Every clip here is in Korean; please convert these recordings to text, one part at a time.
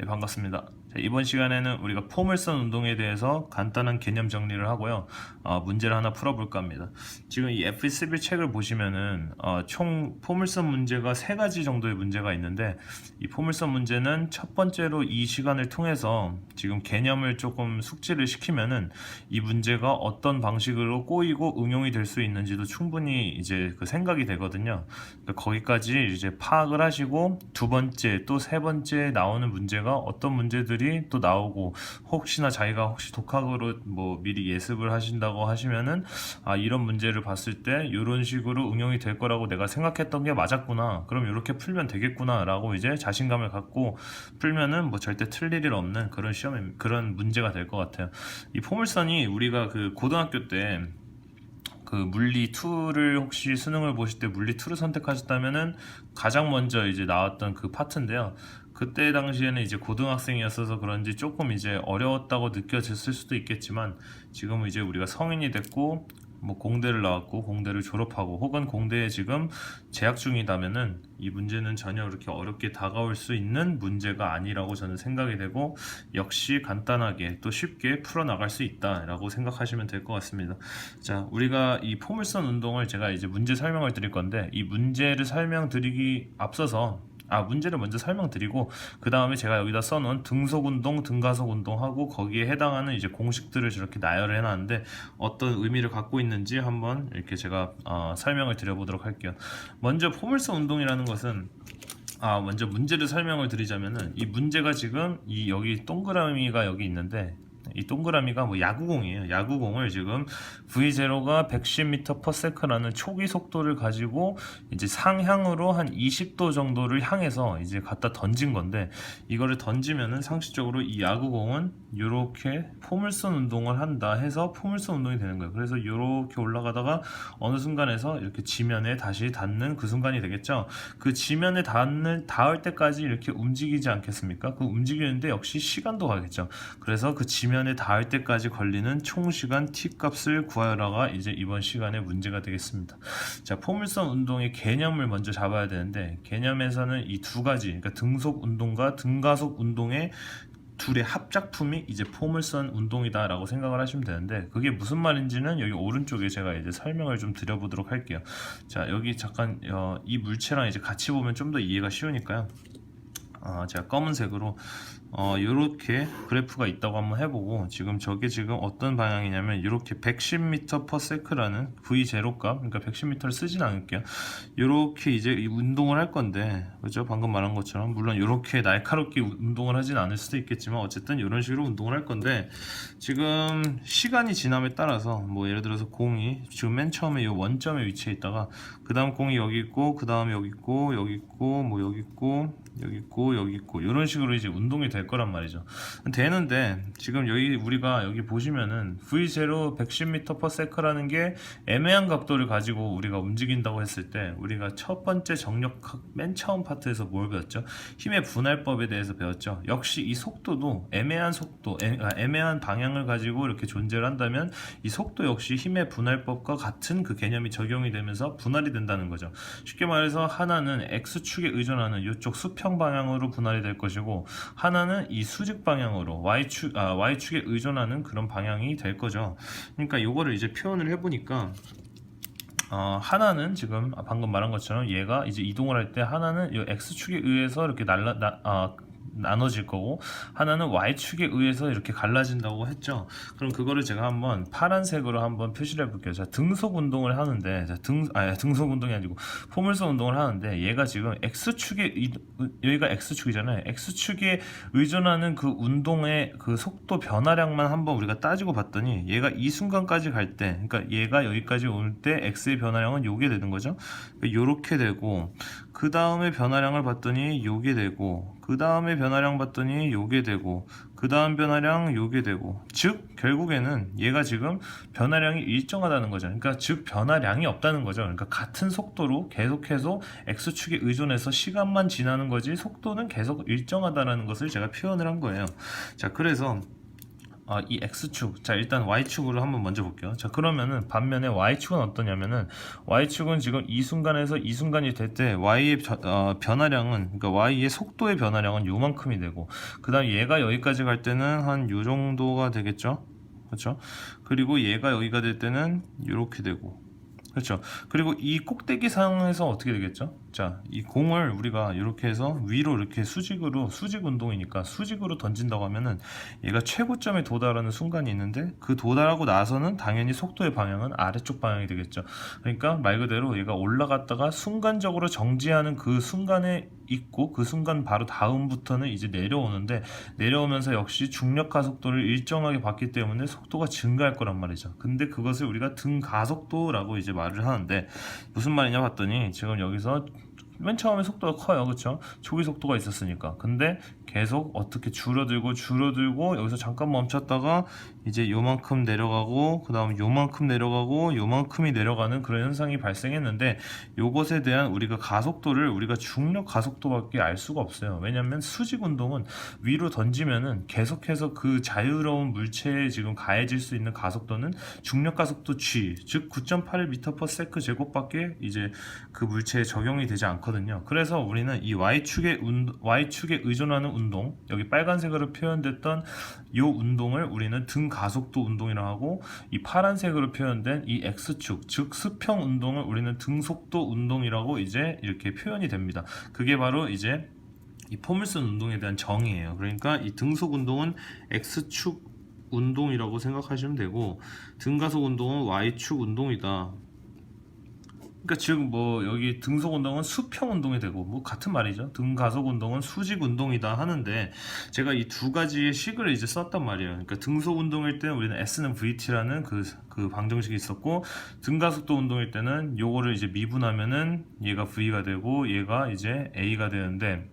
네, 반갑습니다. 자, 이번 시간에는 우리가 포물선 운동에 대해서 간단한 개념 정리를 하고요. 문제를 하나 풀어볼까 합니다. 지금 이 F11 책을 보시면은 총 포물선 문제가 세 가지 정도의 문제가 있는데, 이 포물선 문제는 첫 번째로 이 시간을 통해서 지금 개념을 조금 숙지를 시키면은 이 문제가 어떤 방식으로 꼬이고 응용이 될 수 있는지도 충분히 이제 그 생각이 되거든요. 그러니까 거기까지 이제 파악을 하시고, 두 번째 또 세 번째 나오는 문제가 어떤 문제들이 또 나오고, 혹시나 자기가 혹시 독학으로 뭐 미리 예습을 하신다고 하시면은 이런 문제를 봤을 때 이런 식으로 응용이 될 거라고 내가 생각했던 게 맞았구나, 그럼 이렇게 풀면 되겠구나 라고 이제 자신감을 갖고 풀면은 뭐 절대 틀릴 일 없는 그런 그런 문제가 될 것 같아요. 이 포물선이 우리가 그 고등학교 때 그 물리 2를 혹시 수능을 보실 때 물리 2를 선택하셨다면은 가장 먼저 이제 나왔던 그 파트인데요. 그때 당시에는 이제 고등학생이었어서 그런지 조금 이제 어려웠다고 느껴졌을 수도 있겠지만, 지금은 이제 우리가 성인이 됐고 뭐 공대를 나왔고 공대를 졸업하고 혹은 공대에 지금 재학 중이다면은 이 문제는 전혀 그렇게 어렵게 다가올 수 있는 문제가 아니라고 저는 생각이 되고, 역시 간단하게 또 쉽게 풀어나갈 수 있다라고 생각하시면 될 것 같습니다. 자, 우리가 이 포물선 운동을 제가 이제 문제 설명을 드릴 건데, 이 문제를 설명드리기 앞서서 문제를 먼저 설명드리고, 그 다음에 제가 여기다 써놓은 등속 운동, 등가속 운동하고 거기에 해당하는 이제 공식들을 저렇게 나열을 해놨는데 어떤 의미를 갖고 있는지 한번 이렇게 제가 설명을 드려보도록 할게요. 먼저 포물선 운동이라는 것은, 먼저 문제를 설명을 드리자면은, 이 문제가 지금 이 여기 동그라미가 여기 있는데, 이 동그라미가 뭐 야구공이에요. 야구공을 지금 V0가 110m/s라는 초기 속도를 가지고 이제 상향으로 한 20도 정도를 향해서 이제 갖다 던진 건데, 이거를 던지면은 상식적으로 이 야구공은 이렇게 포물선 운동을 한다 해서 포물선 운동이 되는 거예요. 그래서 이렇게 올라가다가 어느 순간에서 이렇게 지면에 다시 닿는 그 순간이 되겠죠. 그 지면에 닿을 때까지 이렇게 움직이지 않겠습니까? 그 움직이는데 역시 시간도 가겠죠. 그래서 그 지면에 닿을 때까지 걸리는 총 시간 t 값을 구하라가 이제 이번 시간의 문제가 되겠습니다. 자, 포물선 운동의 개념을 먼저 잡아야 되는데, 개념에서는 이 두 가지, 그러니까 등속 운동과 등가속 운동의 둘의 합작품이 이제 포물선 운동이다라고 생각을 하시면 되는데, 그게 무슨 말인지는 여기 오른쪽에 제가 이제 설명을 좀 드려보도록 할게요. 자, 여기 잠깐 이 물체랑 이제 같이 보면 좀 더 이해가 쉬우니까요. 제가 검은색으로 이렇게 그래프가 있다고 한번 해보고, 지금 저게 지금 어떤 방향이냐면 이렇게 110m/s라는 V0 값, 그러니까 110m를 쓰진 않을게요. 이렇게 이제 운동을 할 건데, 그죠? 방금 말한 것처럼 물론 이렇게 날카롭게 운동을 하진 않을 수도 있겠지만 어쨌든 이런 식으로 운동을 할 건데, 지금 시간이 지남에 따라서 뭐 예를 들어서 공이 지금 맨 처음에 이 원점에 위치해 있다가, 그 다음 공이 여기 있고, 그 다음에 여기 있고, 여기 있고, 뭐 여기 있고, 여기 있고, 여기 있고, 이런 식으로 이제 운동이 될 거란 말이죠. 되는데, 지금 여기 우리가 여기 보시면은 V0 110m/s라는 게 애매한 각도를 가지고 우리가 움직인다고 했을 때, 우리가 첫 번째 정력학 맨 처음 파트에서 뭘 배웠죠? 힘의 분할법에 대해서 배웠죠. 역시 이 속도도 애매한 속도, 애매한 방향을 가지고 이렇게 존재를 한다면, 이 속도 역시 힘의 분할법과 같은 그 개념이 적용이 되면서 분할이 된다는 거죠. 쉽게 말해서 하나는 X축에 의존하는 이쪽 수평 방향으로 분할이 될 것이고, 하나는 이 수직 방향으로 Y축에 의존하는 그런 방향이 될 거죠. 그러니까 이거를 이제 표현을 해보니까, 하나는 지금 방금 말한 것처럼 얘가 이제 이동을 할 때 하나는 이 X축에 의해서 이렇게 나눠질 거고, 하나는 Y축에 의해서 이렇게 갈라진다고 했죠. 그럼 그거를 제가 한번 파란색으로 한번 표시를 해볼게요. 자, 등속 운동을 하는데, 등속 운동이 아니고 포물선 운동을 하는데, 얘가 지금 여기가 X축이잖아요. X축에 의존하는 그 운동의 그 속도 변화량만 한번 우리가 따지고 봤더니, 얘가 이 순간까지 갈 때, 그러니까 얘가 여기까지 올 때 X의 변화량은 요게 되는 거죠. 요렇게 되고, 그 다음에 변화량을 봤더니 요게 되고, 그 다음에 변화량 봤더니 요게 되고, 그 다음 변화량 요게 되고, 즉 결국에는 얘가 지금 변화량이 일정하다는 거죠. 그러니까 즉 변화량이 없다는 거죠. 그러니까 같은 속도로 계속해서 X축에 의존해서 시간만 지나는 거지, 속도는 계속 일정하다는 것을 제가 표현을 한 거예요. 자, 그래서 이 x축, 자 일단 y축으로 한번 먼저 볼게요. 자 그러면은 반면에 y축은 어떠냐면은 y축은 지금 이 순간에서 이 순간이 될 때 y의 변화량은, 그러니까 y의 속도의 변화량은 요만큼이 되고, 그 다음 얘가 여기까지 갈 때는 한 요 정도가 되겠죠. 그렇죠? 그리고 얘가 여기가 될 때는 이렇게 되고, 그렇죠. 그리고 이 꼭대기 상황에서 어떻게 되겠죠? 자, 이 공을 우리가 이렇게 해서 위로 이렇게 수직 운동이니까 수직으로 던진다고 하면은 얘가 최고점에 도달하는 순간이 있는데, 그 도달하고 나서는 당연히 속도의 방향은 아래쪽 방향이 되겠죠. 그러니까 말 그대로 얘가 올라갔다가 순간적으로 정지하는 그 순간에 있고, 그 순간 바로 다음부터는 이제 내려오는데, 내려오면서 역시 중력 가속도를 일정하게 받기 때문에 속도가 증가할 거란 말이죠. 근데 그것을 우리가 등 가속도라고 이제 말을 하는데, 무슨 말이냐 봤더니 지금 여기서 맨 처음에 속도가 커요, 그쵸? 초기 속도가 있었으니까. 근데 계속 어떻게 줄어들고 여기서 잠깐 멈췄다가 이제 요만큼 내려가고, 그 다음 요만큼 내려가고, 요만큼이 내려가는 그런 현상이 발생했는데, 요것에 대한 우리가 가속도를 우리가 중력 가속도밖에 알 수가 없어요. 왜냐면 수직 운동은 위로 던지면은 계속해서 그 자유로운 물체에 지금 가해질 수 있는 가속도는 중력 가속도 g, 즉 9.81m/s 제곱밖에 이제 그 물체에 적용이 되지 않거든요. 그래서 우리는 이 y축에 의존하는 운동, 여기 빨간색으로 표현됐던 이 운동을 우리는 등 가속도 운동이라고 하고, 이 파란색으로 표현된 이 x축, 즉 수평 운동을 우리는 등 속도 운동이라고 이제 이렇게 표현이 됩니다. 그게 바로 이제 이 포물선 운동에 대한 정의예요. 그러니까 이 등속 운동은 x축 운동이라고 생각하시면 되고, 등 가속 운동은 y축 운동이다. 그러니까 즉 뭐 여기 등속 운동은 수평 운동이 되고, 뭐 같은 말이죠. 등 가속 운동은 수직 운동이다 하는데, 제가 이 두 가지의 식을 이제 썼단 말이에요. 그러니까 등속 운동일 때는 우리는 S는 VT라는 그 방정식이 있었고, 등 가속도 운동일 때는 요거를 이제 미분하면은 얘가 V가 되고 얘가 이제 A가 되는데,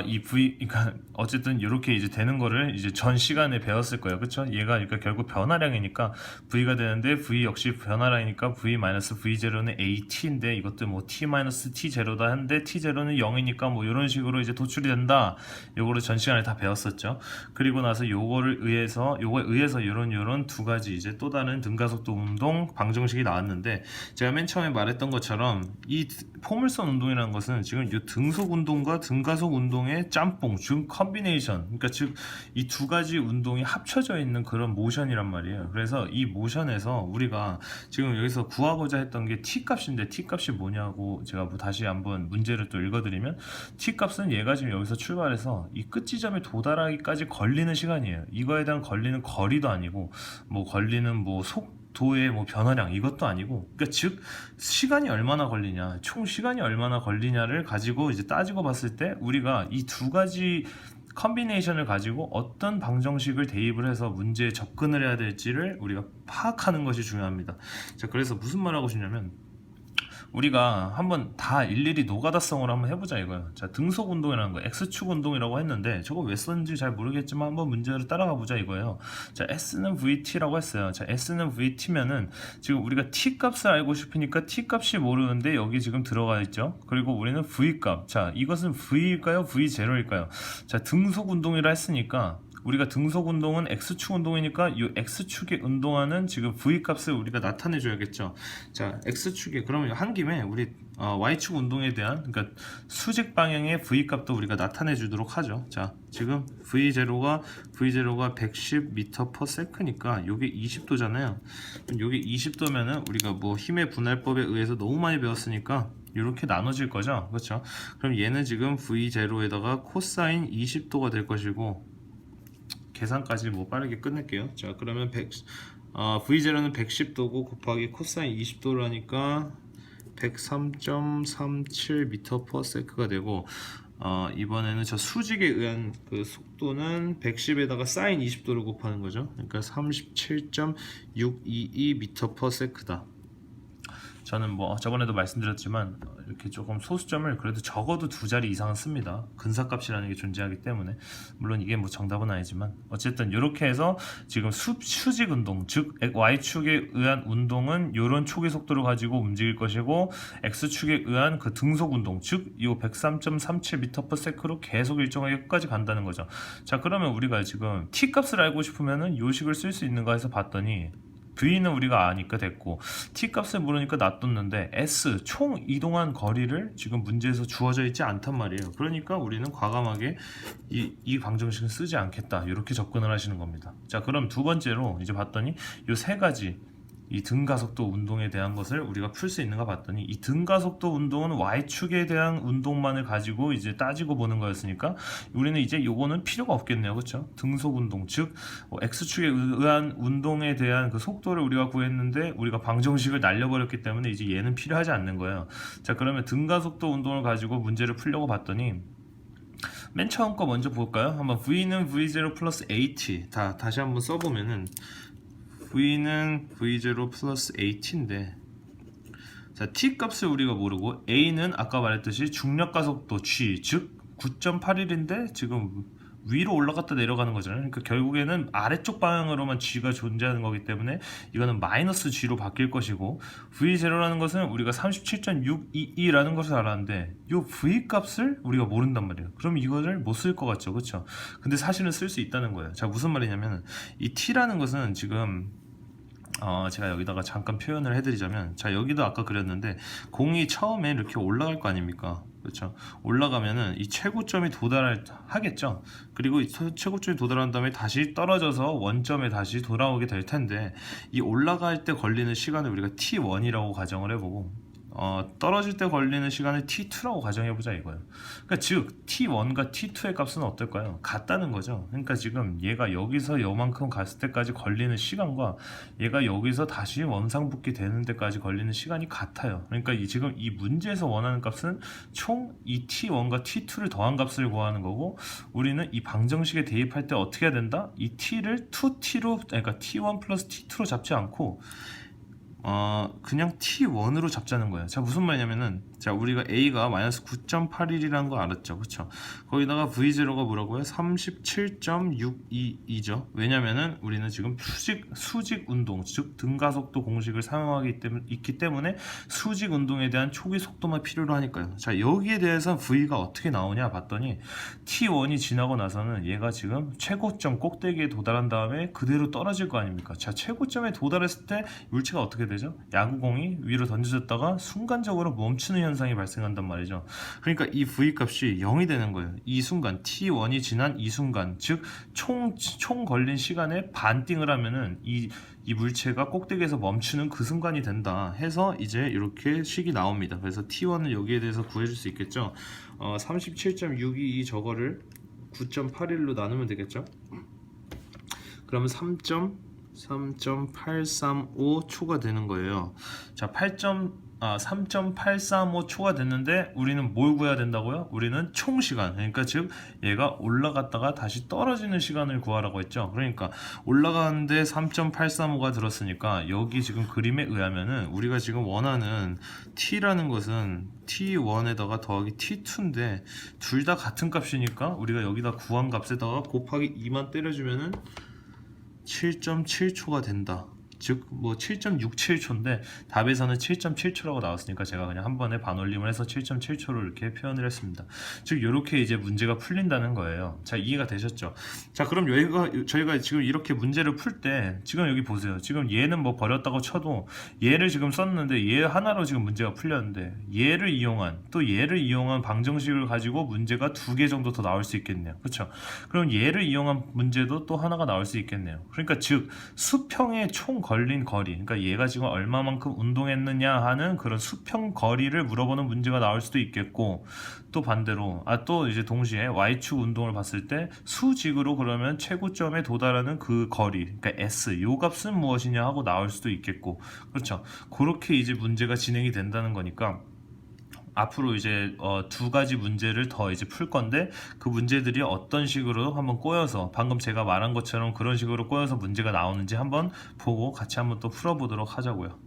이 V, 그러니까 어쨌든 이렇게 이제 되는 거를 이제 전 시간에 배웠을 거예요, 그렇죠? 얘가 그러니까 결국 변화량이니까 V가 되는데, V 역시 변화량이니까 V-V0는 AT인데, 이것도 뭐 T-T0다 한데 T0는 0이니까 뭐 이런 식으로 이제 도출이 된다. 요거를 전 시간에 다 배웠었죠. 그리고 나서 요거에 의해서 요런 두 가지 이제 또 다른 등가속도 운동 방정식이 나왔는데, 제가 맨 처음에 말했던 것처럼 이 포물선 운동이라는 것은 지금 이 등속 운동과 등가속 운동의 짬뽕, 즉 컨비네이션, 그러니까 즉 이 두 가지 운동이 합쳐져 있는 그런 모션이란 말이에요. 그래서 이 모션에서 우리가 지금 여기서 구하고자 했던 게 t 값인데, t 값이 뭐냐고 제가 뭐 다시 한번 문제를 또 읽어드리면, t 값은 얘가 지금 여기서 출발해서 이 끝 지점에 도달하기까지 걸리는 시간이에요. 이거에 대한 걸리는 거리도 아니고, 뭐 걸리는 뭐 도의 뭐 변화량, 이것도 아니고, 그러니까 즉 시간이 얼마나 걸리냐, 총 시간이 얼마나 걸리냐를 가지고 이제 따지고 봤을 때, 우리가 이 두 가지 컨비네이션을 가지고 어떤 방정식을 대입을 해서 문제에 접근을 해야 될지를 우리가 파악하는 것이 중요합니다. 자, 그래서 무슨 말 하고 싶냐면, 우리가 한번 다 일일이 노가다성으로 한번 해보자 이거예요. 자, 등속 운동이라는 거 X축 운동이라고 했는데, 저거 왜 썼는지 잘 모르겠지만 한번 문제를 따라가 보자 이거예요. 자, S는 VT라고 했어요. 자, S는 VT면은 지금 우리가 T 값을 알고 싶으니까 T 값이 모르는데 여기 지금 들어가 있죠. 그리고 우리는 V 값, 자 이것은 V일까요? V0일까요? 자, 등속 운동이라 했으니까 우리가 등속 운동은 X축 운동이니까 이 X축에 운동하는 지금 V 값을 우리가 나타내 줘야겠죠. 자, X축에 그러면 한 김에 우리 Y축 운동에 대한, 그러니까 수직 방향의 V 값도 우리가 나타내 주도록 하죠. 자, 지금 V0가 110m/s니까 요게 20도잖아요. 요게 20도면은 우리가 뭐 힘의 분할법에 의해서 너무 많이 배웠으니까 이렇게 나눠질 거죠. 그렇죠? 그럼 얘는 지금 V0에다가 코사인 20도가 될 것이고, 계산까지 뭐 빠르게 끝낼게요. 자, 그러면 V0는 110도고 곱하기 코사인 20도를 하니까 103.37m/s가 되고, 이번에는 저 수직에 의한 그 속도는 110에다가 사인 20도를 곱하는 거죠. 그러니까 37.622m/s다. 저는 뭐 저번에도 말씀드렸지만 이렇게 조금 소수점을 그래도 적어도 두 자리 이상은 씁니다. 근사값이라는 게 존재하기 때문에. 물론 이게 뭐 정답은 아니지만 어쨌든 이렇게 해서 지금 수직 운동, 즉 y축에 의한 운동은 이런 초기 속도를 가지고 움직일 것이고 x축에 의한 그 등속 운동, 즉 이 103.37m/s로 계속 일정하게 끝까지 간다는 거죠. 자, 그러면 우리가 지금 t 값을 알고 싶으면은 요 식을 쓸 수 있는가 해서 봤더니 V는 우리가 아니까 됐고 t 값을 모르니까 놔뒀는데 S 총 이동한 거리를 지금 문제에서 주어져 있지 않단 말이에요. 그러니까 우리는 과감하게 이 방정식은 쓰지 않겠다, 이렇게 접근을 하시는 겁니다. 자, 그럼 두 번째로 이제 봤더니 요 세 가지 이 등가속도 운동에 대한 것을 우리가 풀 수 있는가 봤더니 이 등가속도 운동은 y축에 대한 운동만을 가지고 이제 따지고 보는 거였으니까 우리는 이제 요거는 필요가 없겠네요. 그렇죠? 등속 운동, 즉 x축에 의한 운동에 대한 그 속도를 우리가 구했는데 우리가 방정식을 날려버렸기 때문에 이제 얘는 필요하지 않는 거예요. 자, 그러면 등가속도 운동을 가지고 문제를 풀려고 봤더니 맨 처음 거 먼저 볼까요? 한번 V는 V0 플러스 AT 다시 한번 써보면은 V는 V0 플러스 AT인데, 자, T 값을 우리가 모르고 A는 아까 말했듯이 중력가속도 G, 즉 9.81인데 지금 위로 올라갔다 내려가는 거잖아요. 그러니까 결국에는 아래쪽 방향으로만 G가 존재하는 거기 때문에 이거는 마이너스 G로 바뀔 것이고, V0라는 것은 우리가 37.622라는 것을 알았는데 이 V 값을 우리가 모른단 말이에요. 그럼 이거를 못 쓸 것 같죠, 그렇죠? 근데 사실은 쓸 수 있다는 거예요. 자, 무슨 말이냐면 이 T라는 것은 지금 제가 여기다가 잠깐 표현을 해드리자면, 자, 여기도 아까 그렸는데 공이 처음에 이렇게 올라갈 거 아닙니까? 그렇죠? 올라가면은 이 최고점이 하겠죠. 그리고 이 최고점이 도달한 다음에 다시 떨어져서 원점에 다시 돌아오게 될 텐데, 이 올라갈 때 걸리는 시간을 우리가 t1이라고 가정을 해보고 떨어질 때 걸리는 시간을 t2라고 가정해보자 이거예요. 그러니까 즉 t1과 t2의 값은 어떨까요? 같다는 거죠. 그러니까 지금 얘가 여기서 요만큼 갔을 때까지 걸리는 시간과 얘가 여기서 다시 원상복귀 되는 데까지 걸리는 시간이 같아요. 그러니까 지금 이 문제에서 원하는 값은 총 이 t1과 t2를 더한 값을 구하는 거고, 우리는 이 방정식에 대입할 때 어떻게 해야 된다? 이 t를 2t로, 그러니까 t1 플러스 t2로 잡지 않고 그냥 T1으로 잡자는 거예요. 자, 무슨 말이냐면은, 자, 우리가 A가 마이너스 9.81이라는 거 알았죠, 그쵸? 거기다가 V0가 뭐라고요? 37.622죠. 왜냐면은 우리는 지금 수직 운동, 즉 등가속도 공식을 있기 때문에 수직 운동에 대한 초기 속도만 필요로 하니까요. 자, 여기에 대해서 V가 어떻게 나오냐 봤더니 T1이 지나고 나서는 얘가 지금 최고점 꼭대기에 도달한 다음에 그대로 떨어질 거 아닙니까? 자, 최고점에 도달했을 때 물체가 어떻게 되죠? 야구공이 위로 던져졌다가 순간적으로 멈추는 현상이 발생한단 말이죠. 그러니까 이 V 값이 0이 되는 거예요. 이 순간, T1이 지난 이 순간, 즉 총 걸린 시간에 반띵을 하면은 이 물체가 꼭대기에서 멈추는 그 순간이 된다 해서 이제 이렇게 식이 나옵니다. 그래서 T1은 여기에 대해서 구해줄 수 있겠죠. 37.622 저거를 9.81로 나누면 되겠죠. 그러면 3.835초가 되는 거예요. 자, 3.835초가 됐는데 우리는 뭘 구해야 된다고요? 우리는 총 시간, 그러니까 즉 얘가 올라갔다가 다시 떨어지는 시간을 구하라고 했죠. 그러니까 올라가는데 3.835가 들었으니까 여기 지금 그림에 의하면은 우리가 지금 원하는 t라는 것은 t1에다가 더하기 t2인데 둘 다 같은 값이니까 우리가 여기다 구한 값에다가 곱하기 2만 때려주면은 7.7초가 된다. 즉 뭐 7.67초인데 답에서는 7.7초라고 나왔으니까 제가 그냥 한 번에 반올림을 해서 7.7초로 이렇게 표현을 했습니다. 즉 이렇게 이제 문제가 풀린다는 거예요. 자, 이해가 되셨죠? 자, 그럼 저희가 지금 이렇게 문제를 풀 때 지금 여기 보세요. 지금 얘는 뭐 버렸다고 쳐도 얘를 지금 썼는데 얘 하나로 지금 문제가 풀렸는데 얘를 이용한 방정식을 가지고 문제가 2개 정도 더 나올 수 있겠네요. 그렇죠? 그럼 얘를 이용한 문제도 또 하나가 나올 수 있겠네요. 그러니까 즉 수평의 총 걸린 거리, 그러니까 얘가 지금 얼마만큼 운동했느냐 하는 그런 수평 거리를 물어보는 문제가 나올 수도 있겠고, 또 반대로 또 이제 동시에 y축 운동을 봤을 때 수직으로 그러면 최고점에 도달하는 그 거리, 그러니까 s, 요 값은 무엇이냐 하고 나올 수도 있겠고, 그렇죠? 그렇게 이제 문제가 진행이 된다는 거니까 앞으로 이제 2가지 문제를 더 이제 풀 건데, 그 문제들이 어떤 식으로 한번 꼬여서 방금 제가 말한 것처럼 그런 식으로 꼬여서 문제가 나오는지 한번 보고 같이 한번 또 풀어보도록 하자고요.